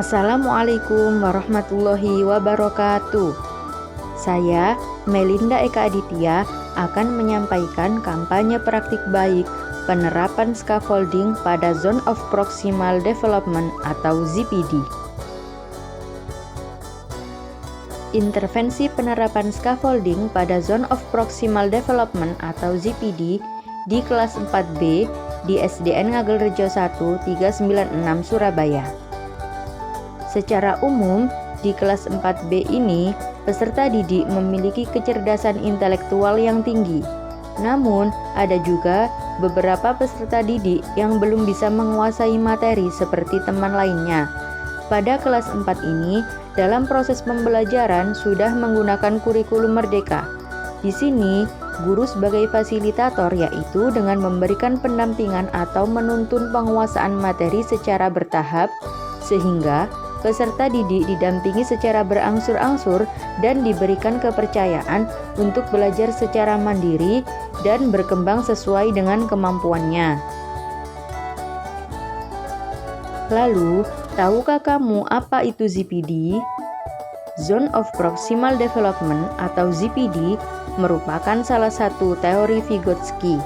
Assalamualaikum warahmatullahi wabarakatuh. Saya, Melinda Eka Aditya, akan menyampaikan kampanye praktik baik penerapan scaffolding pada Zone of Proximal Development atau ZPD. Intervensi penerapan scaffolding pada Zone of Proximal Development atau ZPD di kelas 4B di SDN Ngagelrejo 1 396 Surabaya. Secara umum, di kelas 4B ini, peserta didik memiliki kecerdasan intelektual yang tinggi. Namun, ada juga beberapa peserta didik yang belum bisa menguasai materi seperti teman lainnya. Pada kelas 4 ini, dalam proses pembelajaran sudah menggunakan kurikulum merdeka. Di sini, guru sebagai fasilitator yaitu dengan memberikan pendampingan atau menuntun penguasaan materi secara bertahap, sehingga peserta didik didampingi secara berangsur-angsur dan diberikan kepercayaan untuk belajar secara mandiri dan berkembang sesuai dengan kemampuannya. Lalu, tahukah kamu apa itu ZPD? Zone of Proximal Development atau ZPD merupakan salah satu teori Vygotsky.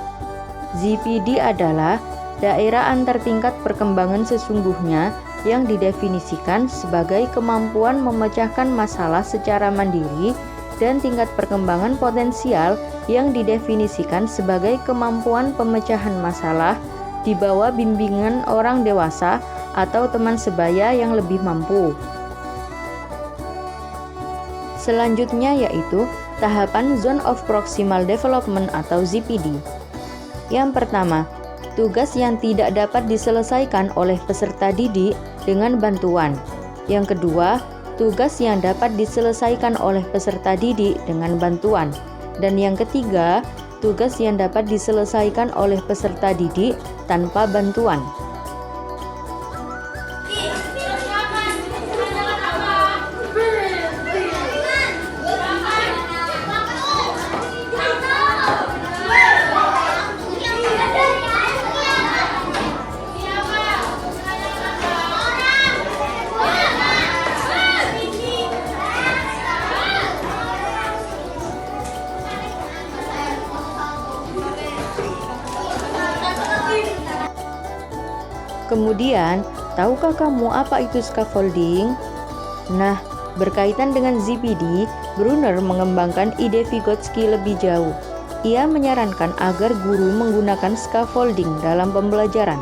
ZPD adalah daerah antar tingkat perkembangan sesungguhnya yang didefinisikan sebagai kemampuan memecahkan masalah secara mandiri dan tingkat perkembangan potensial yang didefinisikan sebagai kemampuan pemecahan masalah di bawah bimbingan orang dewasa atau teman sebaya yang lebih mampu. Selanjutnya yaitu tahapan Zone of Proximal Development atau ZPD. Yang pertama, tugas yang tidak dapat diselesaikan oleh peserta didik dengan bantuan. Yang kedua, tugas yang dapat diselesaikan oleh peserta didik dengan bantuan. Dan yang ketiga, tugas yang dapat diselesaikan oleh peserta didik tanpa bantuan. Kemudian, tahukah kamu apa itu scaffolding? Nah, berkaitan dengan ZPD, Brunner mengembangkan ide Vygotsky lebih jauh. Ia menyarankan agar guru menggunakan scaffolding dalam pembelajaran.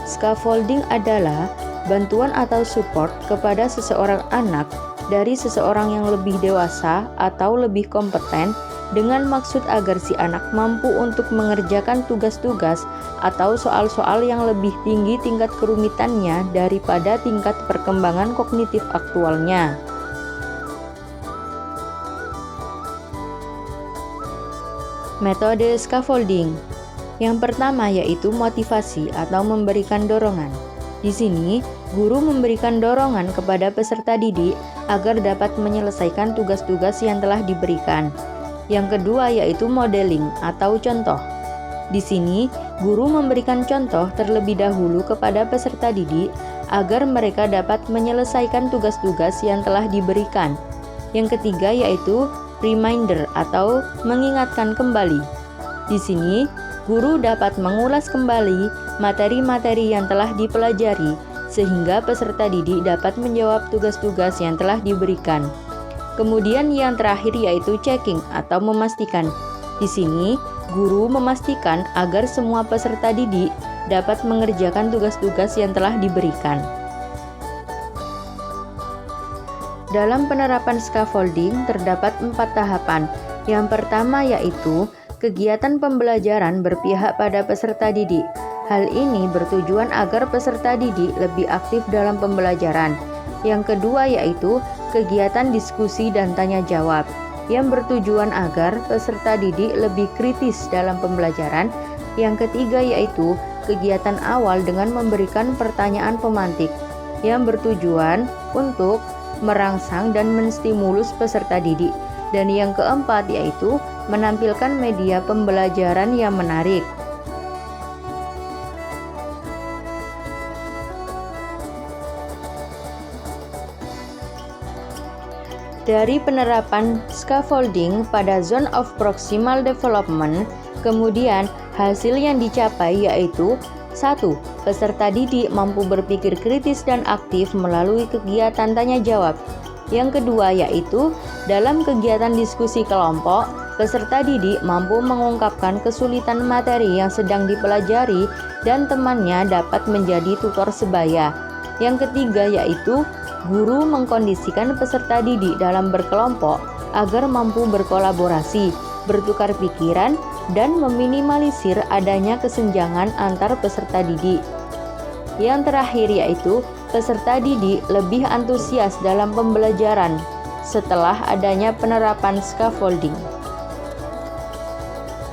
Scaffolding adalah bantuan atau support kepada seseorang anak dari seseorang yang lebih dewasa atau lebih kompeten dengan maksud agar si anak mampu untuk mengerjakan tugas-tugas atau soal-soal yang lebih tinggi tingkat kerumitannya daripada tingkat perkembangan kognitif aktualnya. Metode scaffolding. Yang pertama yaitu motivasi atau memberikan dorongan. Di sini, guru memberikan dorongan kepada peserta didik agar dapat menyelesaikan tugas-tugas yang telah diberikan. Yang kedua yaitu modeling atau contoh. Di sini, guru memberikan contoh terlebih dahulu kepada peserta didik agar mereka dapat menyelesaikan tugas-tugas yang telah diberikan. Yang ketiga yaitu reminder atau mengingatkan kembali. Di sini, guru dapat mengulas kembali materi-materi yang telah dipelajari sehingga peserta didik dapat menjawab tugas-tugas yang telah diberikan. Kemudian yang terakhir yaitu checking atau memastikan. Di sini, guru memastikan agar semua peserta didik dapat mengerjakan tugas-tugas yang telah diberikan. Dalam penerapan scaffolding terdapat 4 tahapan. Yang pertama yaitu kegiatan pembelajaran berpihak pada peserta didik. Hal ini bertujuan agar peserta didik lebih aktif dalam pembelajaran. Yang kedua yaitu kegiatan diskusi dan tanya jawab yang bertujuan agar peserta didik lebih kritis dalam pembelajaran. Yang ketiga yaitu kegiatan awal dengan memberikan pertanyaan pemantik yang bertujuan untuk merangsang dan menstimulus peserta didik. Dan yang keempat yaitu menampilkan media pembelajaran yang menarik. Dari penerapan scaffolding pada zone of proximal development, kemudian hasil yang dicapai yaitu 1. Peserta didik mampu berpikir kritis dan aktif melalui kegiatan tanya jawab. Yang kedua yaitu dalam kegiatan diskusi kelompok, peserta didik mampu mengungkapkan kesulitan materi yang sedang dipelajari dan temannya dapat menjadi tutor sebaya. Yang ketiga yaitu guru mengkondisikan peserta didik dalam berkelompok agar mampu berkolaborasi, bertukar pikiran, dan meminimalisir adanya kesenjangan antar peserta didik. Yang terakhir yaitu peserta didik lebih antusias dalam pembelajaran setelah adanya penerapan scaffolding.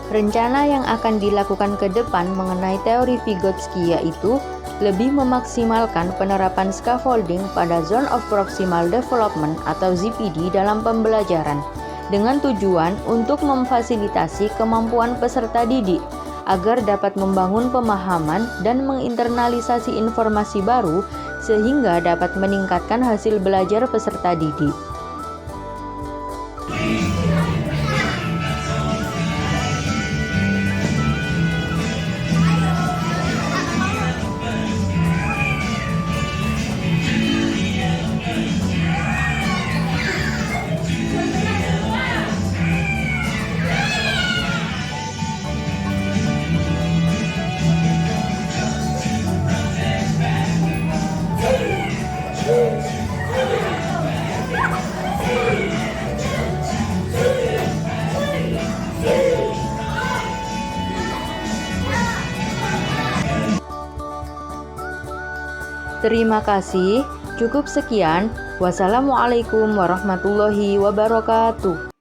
Rencana yang akan dilakukan ke depan mengenai teori Vygotsky yaitu lebih memaksimalkan penerapan scaffolding pada Zone of Proximal Development atau ZPD dalam pembelajaran dengan tujuan untuk memfasilitasi kemampuan peserta didik agar dapat membangun pemahaman dan menginternalisasi informasi baru sehingga dapat meningkatkan hasil belajar peserta didik. Terima kasih. Cukup sekian. Wassalamualaikum warahmatullahi wabarakatuh.